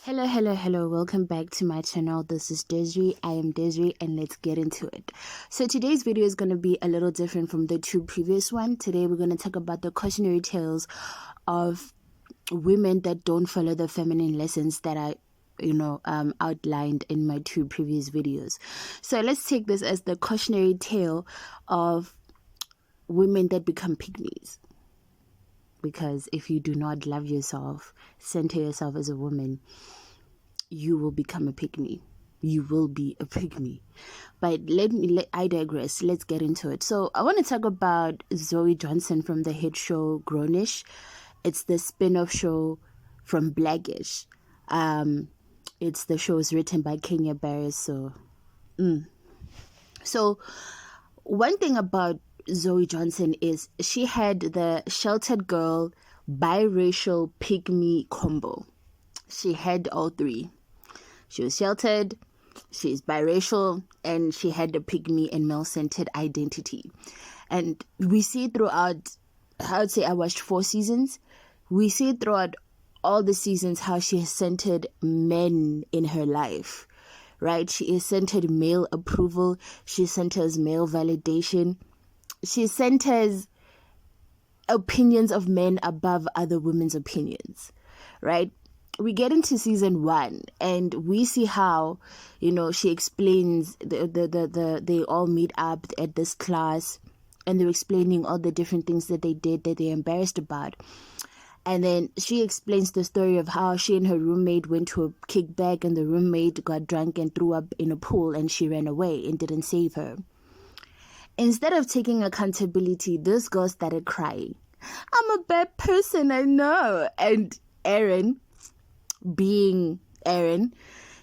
Hello. Welcome back to my channel. This is Desiree. I am Desiree, and let's get into it. So today's video is going to be a little different from the two previous ones. Today we're going to talk about the cautionary tales of women that don't follow the feminine lessons that I outlined in my two previous videos. So let's take this as the cautionary tale of women that become pygmies. Because if you do not love yourself, center yourself as a woman, you will become a pygmy. You will be a pygmy. But I digress. Let's get into it. So I want to talk about Zoey Johnson from the hit show Grownish. It's the spin-off show from Blackish. It's the show is written by Kenya Barris. So one thing about Zoey Johnson is she had the sheltered girl, biracial, pygmy combo. She had all three. She was sheltered, she's biracial, and she had the pygmy and male-centered identity. And we see throughout, I would say I watched 4 seasons. We see throughout all the seasons how she has centered men in her life, right? She is centered male approval. She centers male validation. She centers opinions of men above other women's opinions, right? We get into season 1 and we see how, she explains they all meet up at this class and they're explaining all the different things that they did that they're embarrassed about. And then she explains the story of how she and her roommate went to a kickback and the roommate got drunk and threw up in a pool and she ran away and didn't save her. Instead of taking accountability, this girl started crying. I'm a bad person, I know. And Aaron, being Aaron,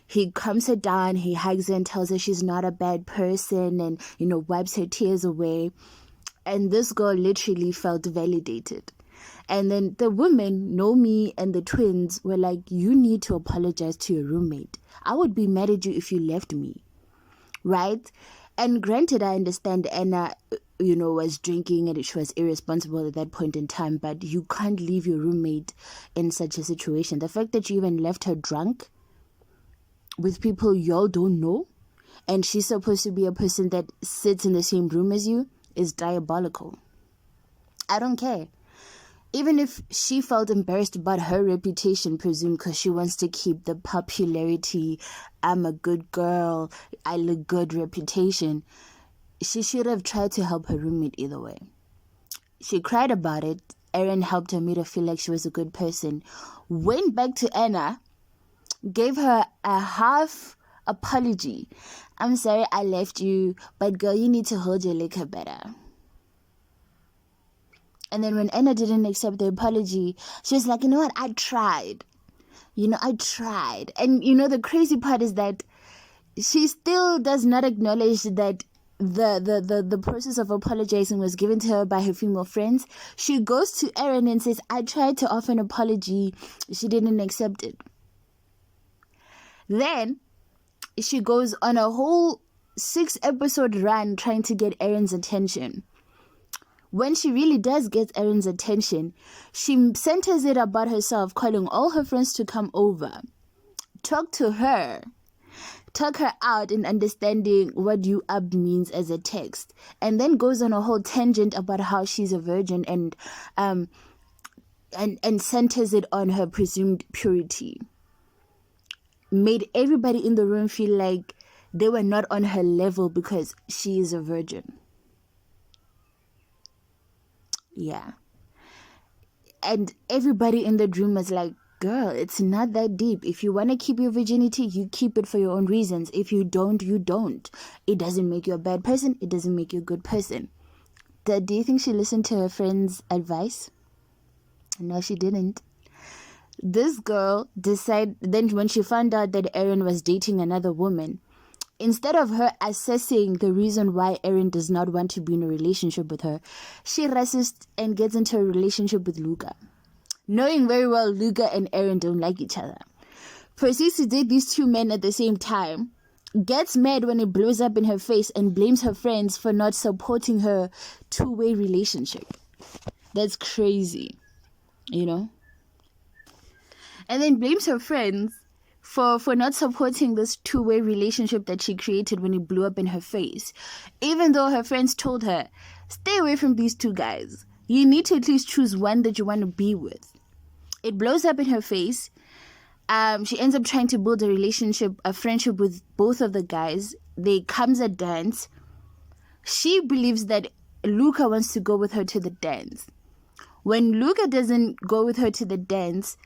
he calms her down, he hugs her and tells her she's not a bad person and, wipes her tears away. And this girl literally felt validated. And then the women, Nomi and the twins, were like, you need to apologize to your roommate. I would be mad at you if you left me, right? And granted, I understand Anna, was drinking and she was irresponsible at that point in time, but you can't leave your roommate in such a situation. The fact that you even left her drunk with people y'all don't know, and she's supposed to be a person that sits in the same room as you, is diabolical. I don't care. Even if she felt embarrassed about her reputation, presumed because she wants to keep the popularity, I'm a good girl, I look good reputation, she should have tried to help her roommate either way. She cried about it. Aaron helped her, made her feel like she was a good person. Went back to Anna, gave her a half apology. I'm sorry I left you, but girl, you need to hold your liquor better. And then when Anna didn't accept the apology, she was like, you know what, I tried. I tried. And the crazy part is that she still does not acknowledge that the process of apologizing was given to her by her female friends. She goes to Erin and says, I tried to offer an apology. She didn't accept it. Then she goes on a whole 6-episode run trying to get Erin's attention. When she really does get Erin's attention, she centers it about herself, calling all her friends to come over, talk to her, talk her out in understanding what you up means as a text, and then goes on a whole tangent about how she's a virgin and centers it on her presumed purity. Made everybody in the room feel like they were not on her level because she is a virgin. Yeah. And everybody in the room was like, girl, it's not that deep. If you want to keep your virginity, you keep it for your own reasons. If you don't, you don't. It doesn't make you a bad person. It doesn't make you a good person. Do you think she listened to her friend's advice? No, she didn't. This girl decided, then when she found out that Aaron was dating another woman, instead of her assessing the reason why Erin does not want to be in a relationship with her, she rushes and gets into a relationship with Luca. Knowing very well Luca and Erin don't like each other. Proceeds to date these 2 men at the same time. Gets mad when it blows up in her face and blames her friends for not supporting her 2-way relationship. That's crazy, And then blames her friends for not supporting this two-way relationship that she created when it blew up in her face. Even though her friends told her, stay away from these two guys. You need to at least choose one that you want to be with. It blows up in her face. She ends up trying to build a friendship with both of the guys. There comes a dance. She believes that Luca wants to go with her to the dance. When Luca doesn't go with her to the dance,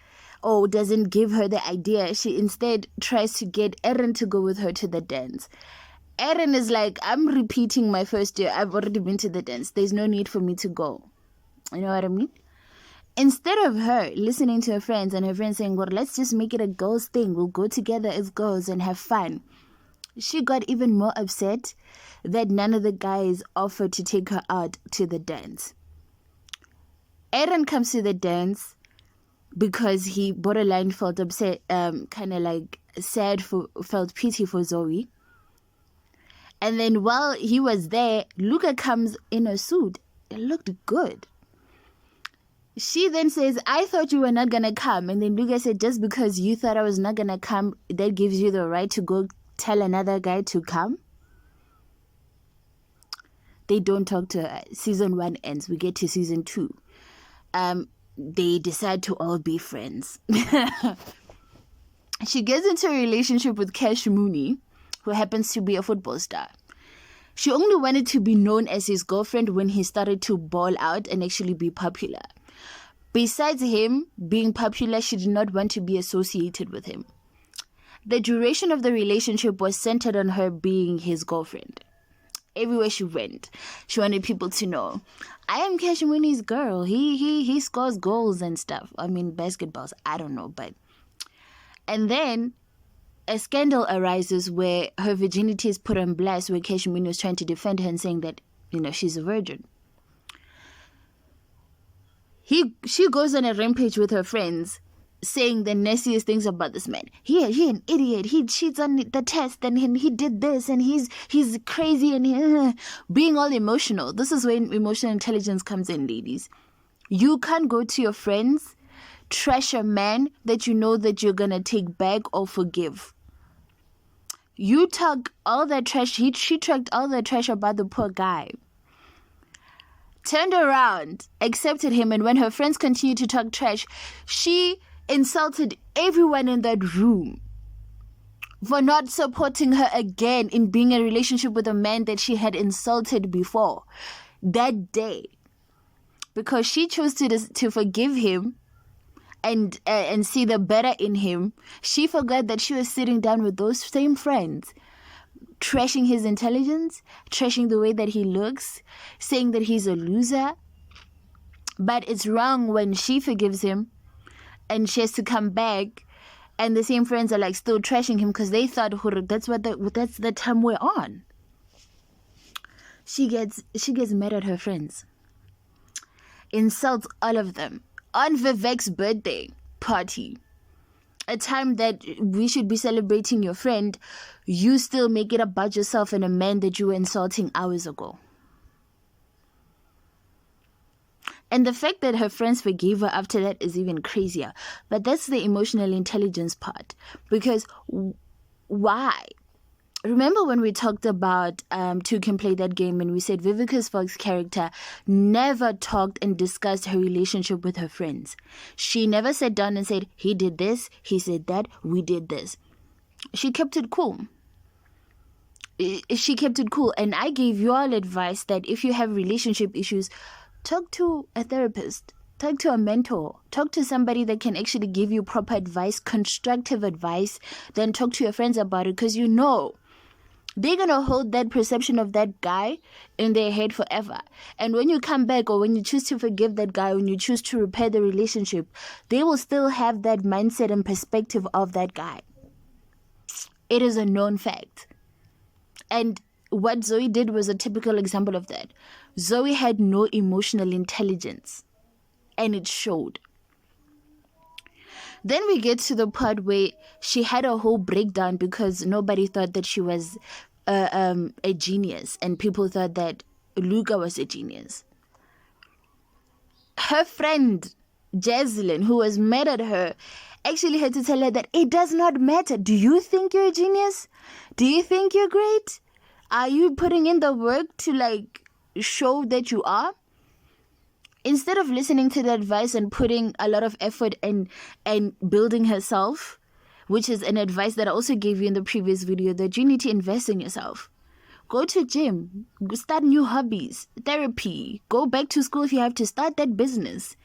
or doesn't give her the idea, she instead tries to get Erin to go with her to the dance. Erin is like, I'm repeating my first year. I've already been to the dance. There's no need for me to go. You know what I mean? Instead of her listening to her friends and her friends saying, well, let's just make it a girls thing. We'll go together as girls and have fun. She got even more upset that none of the guys offered to take her out to the dance. Erin comes to the dance because he borderline felt upset, kind of like felt pity for Zoey. And then while he was there, Luca comes in a suit. It looked good. She then says, I thought you were not going to come. And then Luca said, just because you thought I was not going to come, that gives you the right to go tell another guy to come? They don't talk to her. Season 1 ends. We get to season 2. They decide to all be friends. She gets into a relationship with Cash Mooney, who happens to be a football star. She only wanted to be known as his girlfriend when he started to ball out and actually be popular. Besides him being popular, she did not want to be associated with him. The duration of the relationship was centered on her being his girlfriend. Everywhere she went, she wanted people to know, I am Cash Mooney's girl. He scores goals and stuff. I mean, basketballs. I don't know, but... And then a scandal arises where her virginity is put on blast, where Cash Mooney was trying to defend her and saying that, she's a virgin. She goes on a rampage with her friends, saying the nastiest things about this man. He an idiot. He cheats on the test, and he did this, and he's crazy, and being all emotional. This is when emotional intelligence comes in, ladies. You can't go to your friends, trash a man that you know that you're gonna take back or forgive. You talk all that trash. She talked all that trash about the poor guy. Turned around, accepted him, and when her friends continued to talk trash, she insulted everyone in that room for not supporting her again in being in a relationship with a man that she had insulted before that day, because she chose to forgive him and see the better in him. She forgot that she was sitting down with those same friends, trashing his intelligence, trashing the way that he looks, saying that he's a loser. But it's wrong when she forgives him and she has to come back, and the same friends are like still trashing him because they thought that's the time we're on. She gets mad at her friends, insults all of them on Vivek's birthday party, a time that we should be celebrating your friend. You still make it about yourself and a man that you were insulting hours ago. And the fact that her friends forgave her after that is even crazier. But that's the emotional intelligence part. Because why? Remember when we talked about Two Can Play That Game, and we said Vivica Fox's character never talked and discussed her relationship with her friends. She never sat down and said, he did this, he said that, we did this. She kept it cool. And I gave you all advice that if you have relationship issues, talk to a therapist, talk to a mentor, talk to somebody that can actually give you proper advice, constructive advice. Then talk to your friends about it, because they're going to hold that perception of that guy in their head forever. And when you come back, or when you choose to forgive that guy, when you choose to repair the relationship, they will still have that mindset and perspective of that guy. It is a known fact. And what Zoey did was a typical example of that. Zoey had no emotional intelligence, and it showed. Then we get to the part where she had a whole breakdown because nobody thought that she was a genius, and people thought that Luca was a genius. Her friend Jaslyn, who was mad at her actually had to tell her that it does not matter. Do you think you're a genius? Do you think you're great? Are you putting in the work to like show that you are? Instead of listening to the advice and putting a lot of effort and building herself, which is an advice that I also gave you in the previous video, that you need to invest in yourself. Go to gym, start new hobbies, therapy, go back to school if you have to, start that business.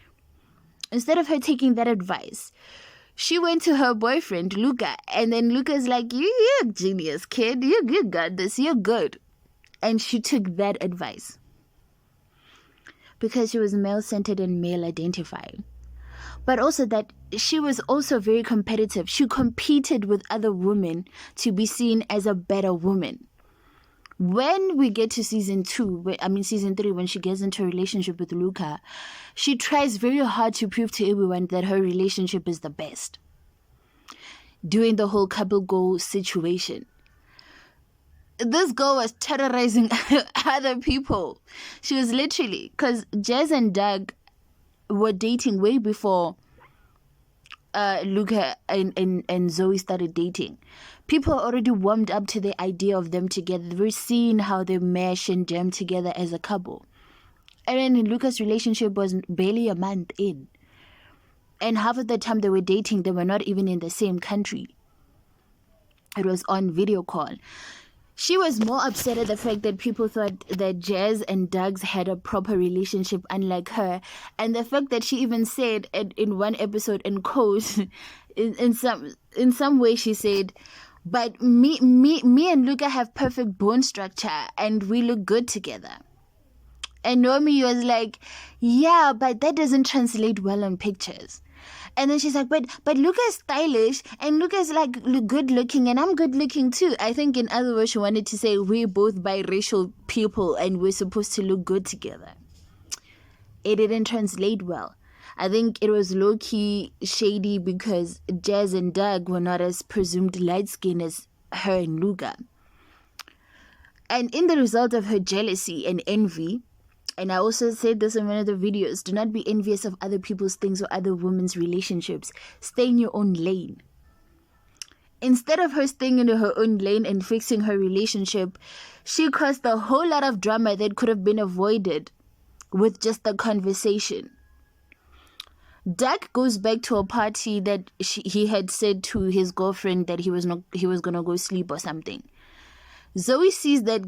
Instead of her taking that advice, she went to her boyfriend, Luca, and then Luca's like, you're a genius, kid. You got this. You're good. And she took that advice because she was male-centered and male-identifying. But also that she was also very competitive. She competed with other women to be seen as a better woman. When we get to season 3, when she gets into a relationship with Luca, she tries very hard to prove to everyone that her relationship is the best. Doing the whole couple goal situation. This girl was terrorizing other people. She was literally, because Jazz and Doug were dating way before Luca and Zoey started dating. People already warmed up to the idea of them together. They were seeing how they mesh and jam together as a couple. And then Luca's relationship was barely a month in. And half of the time they were dating, they were not even in the same country. It was on video call. She was more upset at the fact that people thought that Jazz and Doug's had a proper relationship, unlike her. And the fact that she even said in one episode, in quotes, in some way she said, but me and Luca have perfect bone structure and we look good together. And Naomi was like, yeah, but that doesn't translate well on pictures. And then she's like, but Luca's stylish and Luca's like good looking and I'm good looking too. I think in other words, she wanted to say we're both biracial people and we're supposed to look good together. It didn't translate well. I think it was low-key shady because Jazz and Doug were not as presumed light-skinned as her and Luca. And in the result of her jealousy and envy, and I also said this in one of the videos, do not be envious of other people's things or other women's relationships. Stay in your own lane. Instead of her staying in her own lane and fixing her relationship, she caused a whole lot of drama that could have been avoided with just a conversation. Doug goes back to a party that he had said to his girlfriend that he was gonna go sleep or something. Zoey sees that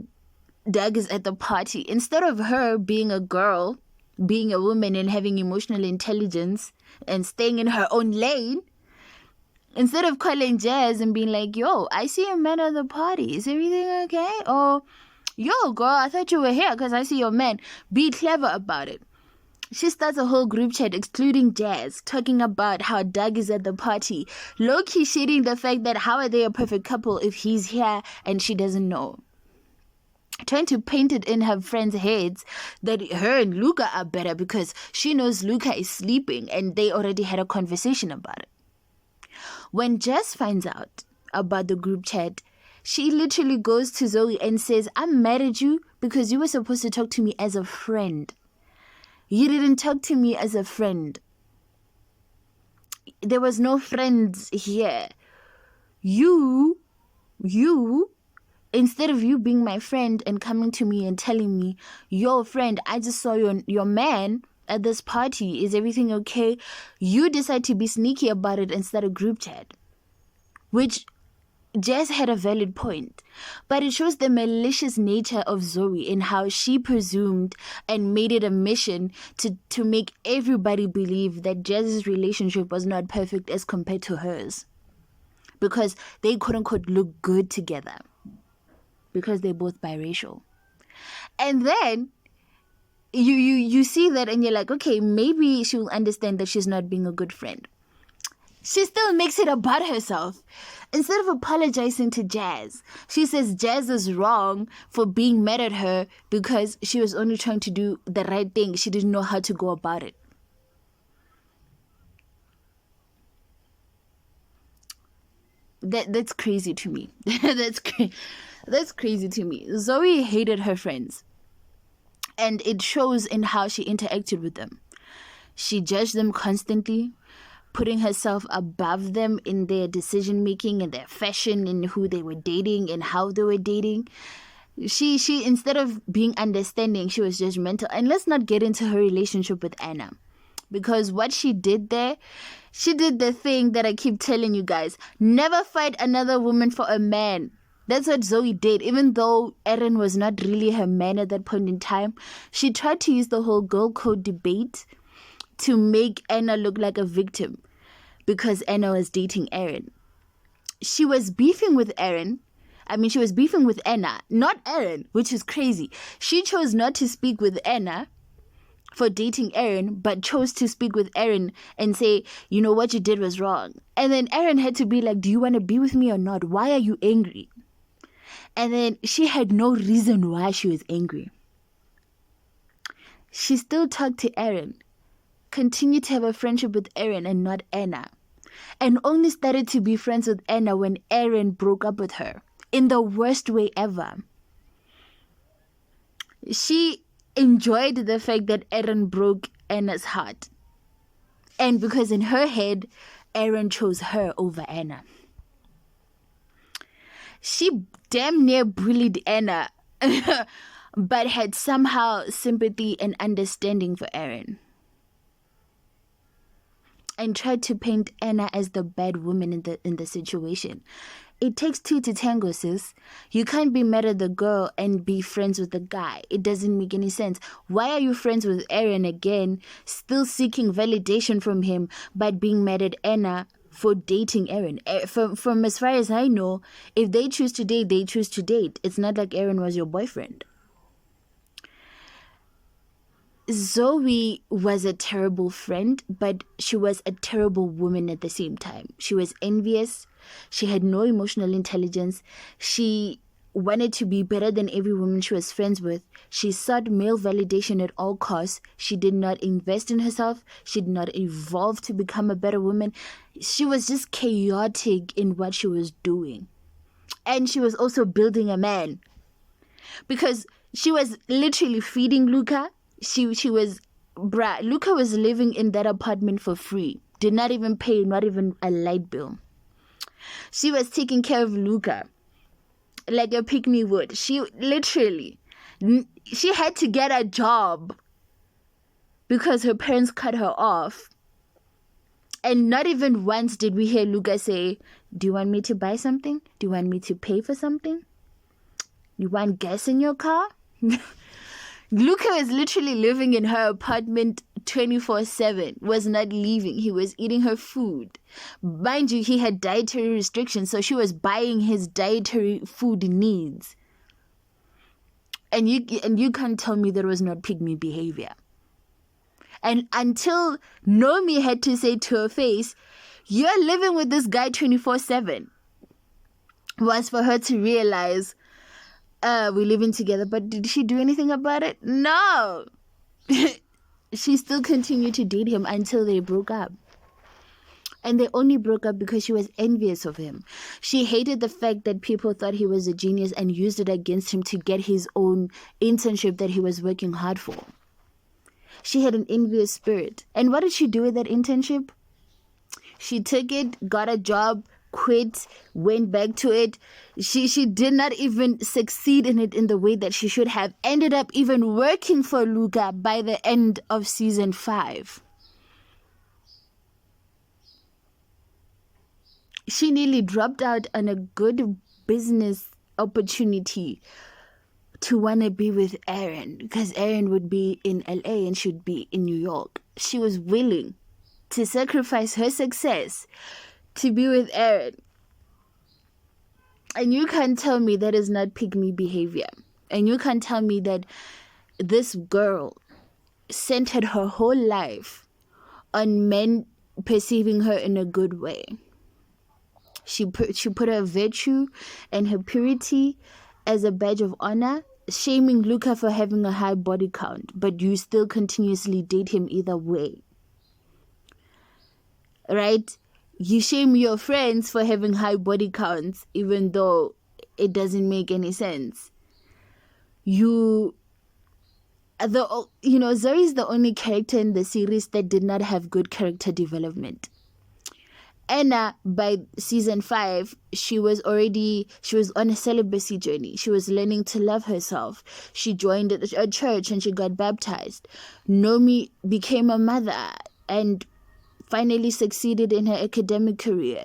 Doug is at the party. Instead of her being a girl, being a woman and having emotional intelligence and staying in her own lane, instead of calling Jazz and being like, yo, I see a man at the party. Is everything okay? Or, yo, girl, I thought you were here because I see your man. Be clever about it. She starts a whole group chat excluding Jazz, talking about how Doug is at the party, low-key shading the fact that how are they a perfect couple if he's here and she doesn't know. Trying to paint it in her friends' heads that her and Luca are better because she knows Luca is sleeping and they already had a conversation about it. When Jazz finds out about the group chat, she literally goes to Zoey and says, I'm mad at you because you were supposed to talk to me as a friend. You didn't talk to me as a friend. There was no friends here. You, instead of you being my friend and coming to me and telling me, yo, friend, I just saw your man at this party. Is everything okay? You decide to be sneaky about it and start a group chat. Which Jazz had a valid point, but it shows the malicious nature of Zoey in how she presumed and made it a mission to make everybody believe that Jazz's relationship was not perfect as compared to hers. Because they quote-unquote look good together. Because they're both biracial. And then you see that and you're like, okay, maybe she'll understand that she's not being a good friend. She still makes it about herself. Instead of apologizing to Jazz, she says Jazz is wrong for being mad at her because she was only trying to do the right thing. She didn't know how to go about it. That's crazy to me. That's crazy to me. Zoey hated her friends. And it shows in how she interacted with them. She judged them constantly, putting herself above them in their decision making and their fashion and who they were dating and how they were dating. She instead of being understanding, she was judgmental. And let's not get into her relationship with Anna, because what she did there, she did the thing that I keep telling you guys: never fight another woman for a man. That's what Zoey did. Even though Aaron was not really her man at that point in time, she tried to use the whole girl code debate to make Anna look like a victim because Anna was dating Aaron. She was beefing with Aaron. She was beefing with Anna, not Aaron, which is crazy. She chose not to speak with Anna for dating Aaron, but chose to speak with Aaron and say, you know, what you did was wrong. And then Aaron had to be like, do you want to be with me or not? Why are you angry? And then she had no reason why she was angry. She still talked to Aaron, continued to have a friendship with Aaron and not Anna, and only started to be friends with Anna when Aaron broke up with her in the worst way ever. She enjoyed the fact that Aaron broke Anna's heart, and because in her head, Aaron chose her over Anna. She damn near bullied Anna, but had somehow sympathy and understanding for Aaron, and tried to paint Anna as the bad woman in the situation. It takes two to tango, sis. You can't be mad at the girl and be friends with the guy. It doesn't make any sense. Why are you friends with Aaron again, still seeking validation from him, but being mad at Anna for dating Aaron? From as far as I know, if they choose to date, they choose to date. It's not like Aaron was your boyfriend. Zoey was a terrible friend, but she was a terrible woman at the same time. She was envious. She had no emotional intelligence. She wanted to be better than every woman she was friends with. She sought male validation at all costs. She did not invest in herself. She did not evolve to become a better woman. She was just chaotic in what she was doing. And she was also building a man, because she was literally feeding Luca. Luca was living in that apartment for free. Did not even pay, not even a light bill. She was taking care of Luca like a pygmy would. She had to get a job because her parents cut her off. And not even once did we hear Luca say, do you want me to buy something? Do you want me to pay for something? You want gas in your car? Luca was literally living in her apartment 24/7, was not leaving. He was eating her food. Mind you, he had dietary restrictions, so she was buying his dietary food needs. And you can't tell me there was not pygmy behavior. And until Nomi had to say to her face, you're living with this guy 24/7, was for her to realize, we're living together. But did she do anything about it? No. She still continued to date him until they broke up. And they only broke up because she was envious of him. She hated the fact that people thought he was a genius and used it against him to get his own internship that he was working hard for. She had an envious spirit. And what did she do with that internship? She took it, got a job, quit, went back to it. She did not even succeed in it in the way that she should have. Ended up even working for Luca by the end of season 5. She nearly dropped out on a good business opportunity to want to be with Aaron, because Aaron would be in LA and she'd be in New York. She was willing to sacrifice her success to be with Aaron. And you can't tell me that is not pygmy behavior. And you can't tell me that this girl centered her whole life on men perceiving her in a good way. She put her virtue and her purity as a badge of honor, shaming Luca for having a high body count, but you still continuously date him either way. Right? You shame your friends for having high body counts, even though it doesn't make any sense. Zoe is the only character in the series that did not have good character development. Anna, by season 5, she was on a celibacy journey. She was learning to love herself. She joined a church and she got baptized. Nomi became a mother and finally succeeded in her academic career.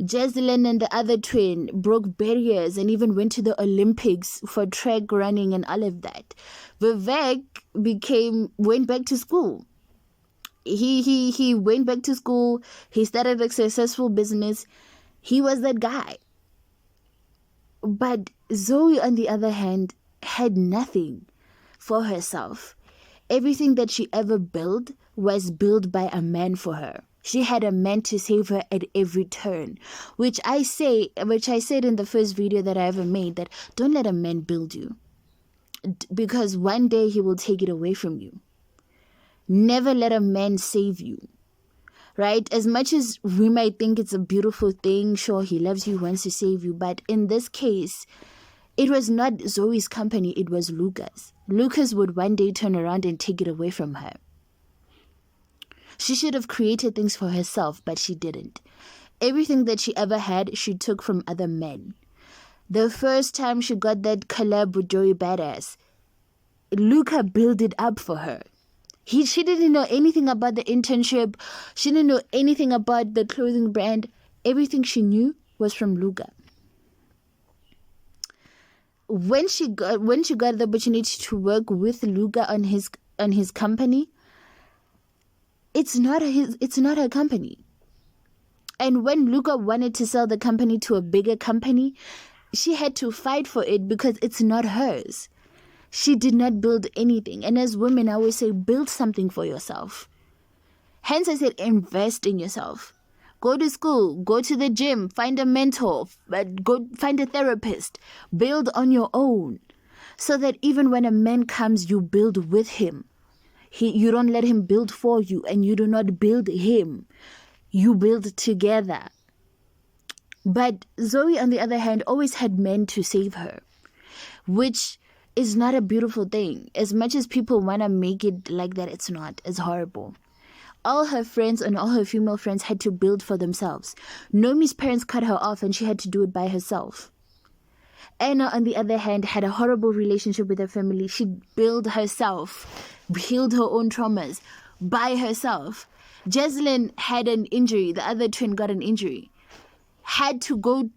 Jesselyn and the other twin broke barriers and even went to the Olympics for track running and all of that. Vivek went back to school. He went back to school. He started a successful business. He was that guy. But Zoe, on the other hand, had nothing for herself. Everything that she ever built was built by a man for her. She had a man to save her at every turn, which I said in the first video that I ever made, that don't let a man build you, because one day he will take it away from you. Never let a man save you, right? As much as we might think it's a beautiful thing, sure, he loves you, wants to save you, but in this case, it was not Zoe's company, it was Lucas. Lucas would one day turn around and take it away from her. She should have created things for herself, but she didn't. Everything that she ever had, she took from other men. The first time she got that collab with Joey Badass, Luca built it up for her. She didn't know anything about the internship. She didn't know anything about the clothing brand. Everything she knew was from Luca. When she got the opportunity to work with Luca on his company, it's not her company. And when Luca wanted to sell the company to a bigger company, she had to fight for it because it's not hers. She did not build anything. And as women, I always say, build something for yourself. Hence, I said, invest in yourself. Go to school, go to the gym, find a mentor, go find a therapist. Build on your own, so that even when a man comes, you build with him. You don't let him build for you, and you do not build him. You build together. But Zoe, on the other hand, always had men to save her, which is not a beautiful thing. As much as people want to make it like that, it's not. It's horrible. All her friends and all her female friends had to build for themselves. Nomi's parents cut her off and she had to do it by herself. Anna, on the other hand, had a horrible relationship with her family. She built herself, healed her own traumas by herself. Jesselyn had an injury. The other twin got an injury. Had to go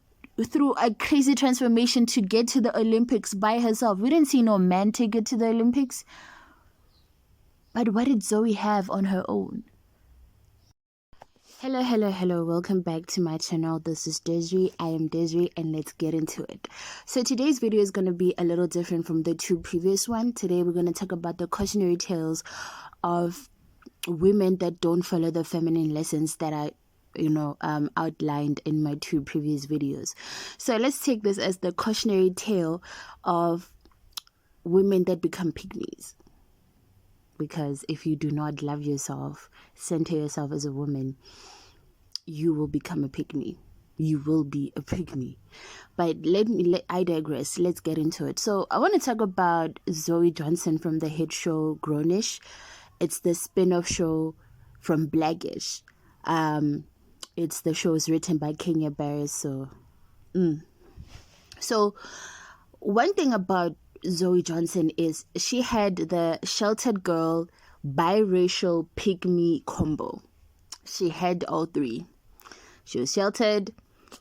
through a crazy transformation to get to the Olympics by herself. We didn't see no man take her to the Olympics. But what did Zoe have on her own? Hello. Welcome back to my channel. This is Desiree. I am Desiree, and let's get into it. So today's video is going to be a little different from the two previous ones. Today we're going to talk about the cautionary tales of women that don't follow the feminine lessons that I outlined in my two previous videos. So let's take this as the cautionary tale of women that become pygmies. Because if you do not love yourself, center yourself as a woman, you will become a pygmy. You will be a pygmy. But I digress. Let's get into it. So I want to talk about Zoey Johnson from the hit show Grownish. It's the spin-off show from Blackish. It's the shows written by Kenya Barris. So one thing about Zoey Johnson is she had the sheltered girl, biracial, pygmy combo. She had all three. She was sheltered,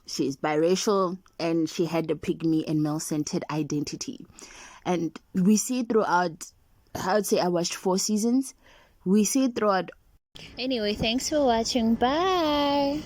she's biracial, and she had the pygmy and male-centered identity. And we see it throughout, I would say I watched 4 seasons. We see it throughout. Anyway, thanks for watching. Bye.